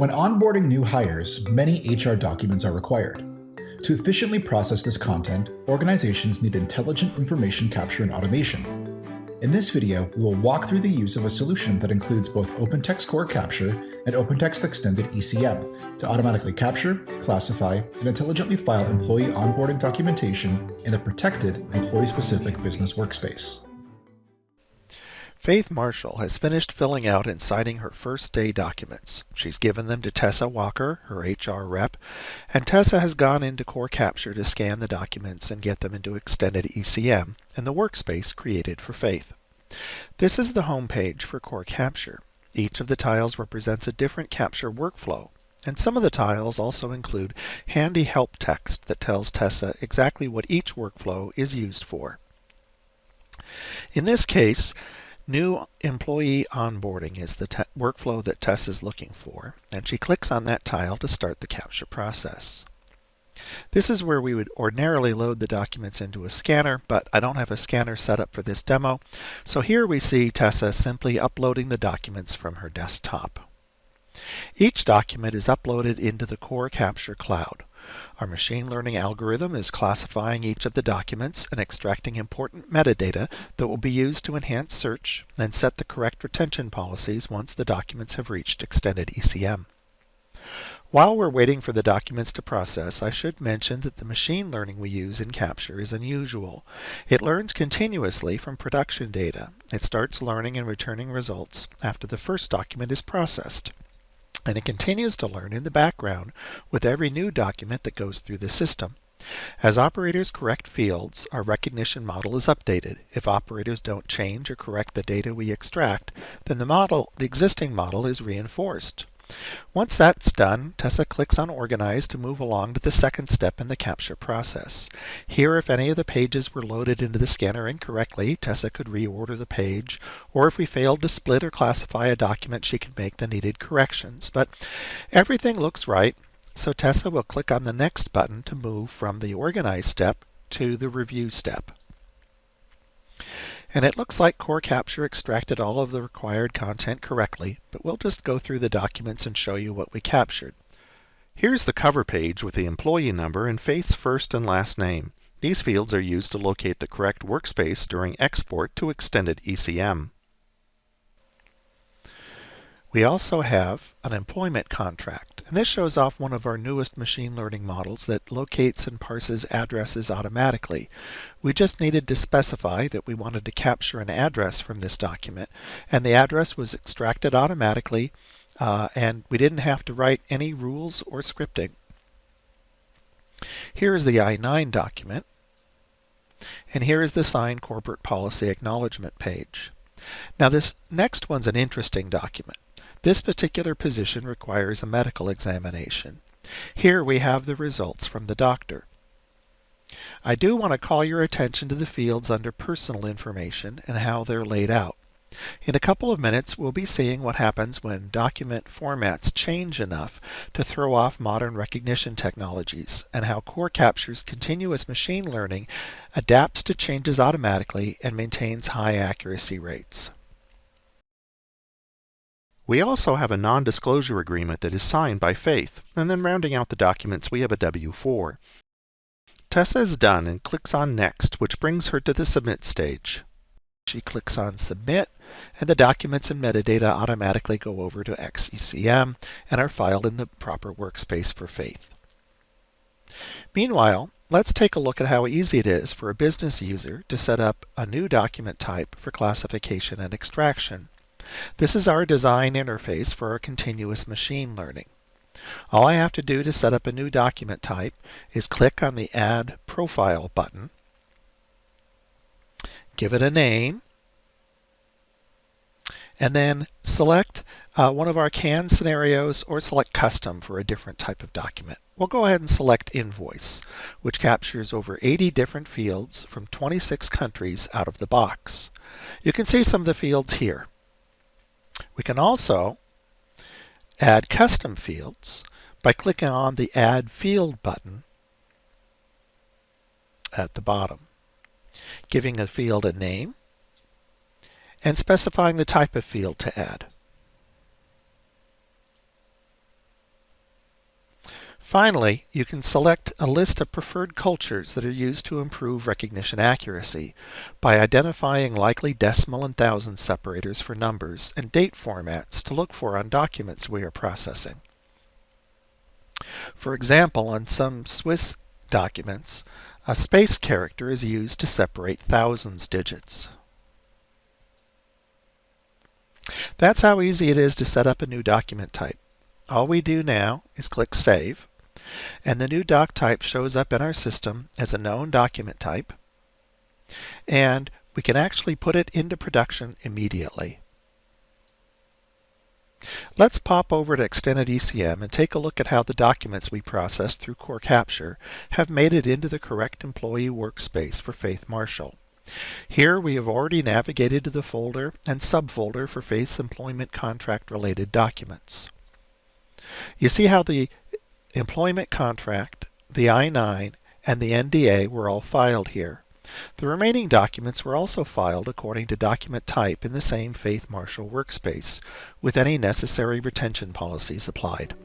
When onboarding new hires, many HR documents are required. To efficiently process this content, organizations need intelligent information capture and automation. In this video, we will walk through the use of a solution that includes both OpenText Core Capture and OpenText Extended ECM to automatically capture, classify, and intelligently file employee onboarding documentation in a protected, employee-specific business workspace. Faith Marshall has finished filling out and signing her first day documents. She's given them to Tessa Walker, her HR rep, and Tessa has gone into Core Capture to scan the documents and get them into Extended ECM in the workspace created for Faith. This is the home page for Core Capture. Each of the tiles represents a different capture workflow, and some of the tiles also include handy help text that tells Tessa exactly what each workflow is used for. In this case, new employee onboarding is the workflow that Tess is looking for, and she clicks on that tile to start the capture process. This is where we would ordinarily load the documents into a scanner, but I don't have a scanner set up for this demo, so here we see Tessa simply uploading the documents from her desktop. Each document is uploaded into the Core Capture cloud. Our machine learning algorithm is classifying each of the documents and extracting important metadata that will be used to enhance search and set the correct retention policies once the documents have reached Extended ECM. While we're waiting for the documents to process, I should mention that the machine learning we use in Capture is unusual. It learns continuously from production data. It starts learning and returning results after the first document is processed, and it continues to learn in the background with every new document that goes through the system. As operators correct fields, our recognition model is updated. If operators don't change or correct the data we extract, then the existing model is reinforced. Once that's done, Tessa clicks on Organize to move along to the second step in the capture process. Here, if any of the pages were loaded into the scanner incorrectly, Tessa could reorder the page, or if we failed to split or classify a document, she could make the needed corrections. But everything looks right, so Tessa will click on the Next button to move from the Organize step to the Review step. And it looks like Core Capture extracted all of the required content correctly, but we'll just go through the documents and show you what we captured. Here's the cover page with the employee number and Faith's first and last name. These fields are used to locate the correct workspace during export to Extended ECM. We also have an employment contract, and this shows off one of our newest machine learning models that locates and parses addresses automatically. We just needed to specify that we wanted to capture an address from this document, and the address was extracted automatically, and we didn't have to write any rules or scripting. Here is the I-9 document, and here is the signed corporate policy acknowledgement page. Now this next one's an interesting document. This particular position requires a medical examination. Here we have the results from the doctor. I do want to call your attention to the fields under personal information and how they're laid out. In a couple of minutes, we'll be seeing what happens when document formats change enough to throw off modern recognition technologies, and how Core Capture's continuous machine learning adapts to changes automatically and maintains high accuracy rates. We also have a non-disclosure agreement that is signed by Faith, and then rounding out the documents we have a W-4. Tessa is done and clicks on Next, which brings her to the Submit stage. She clicks on Submit, and the documents and metadata automatically go over to XECM and are filed in the proper workspace for Faith. Meanwhile, let's take a look at how easy it is for a business user to set up a new document type for classification and extraction. This is our design interface for our continuous machine learning. All I have to do to set up a new document type is click on the Add Profile button, give it a name, and then select one of our canned scenarios or select Custom for a different type of document. We'll go ahead and select Invoice, which captures over 80 different fields from 26 countries out of the box. You can see some of the fields here. We can also add custom fields by clicking on the Add Field button at the bottom, giving a field a name, and specifying the type of field to add. Finally, you can select a list of preferred cultures that are used to improve recognition accuracy by identifying likely decimal and thousand separators for numbers and date formats to look for on documents we are processing. For example, on some Swiss documents, a space character is used to separate thousands digits. That's how easy it is to set up a new document type. All we do now is click Save, and the new doc type shows up in our system as a known document type, and we can actually put it into production immediately. Let's pop over to Extended ECM and take a look at how the documents we processed through Core Capture have made it into the correct employee workspace for Faith Marshall. Here we have already navigated to the folder and subfolder for Faith's employment contract related documents. You see how the employment contract, the I-9, and the NDA were all filed here. The remaining documents were also filed according to document type in the same Faith Marshall workspace, with any necessary retention policies applied.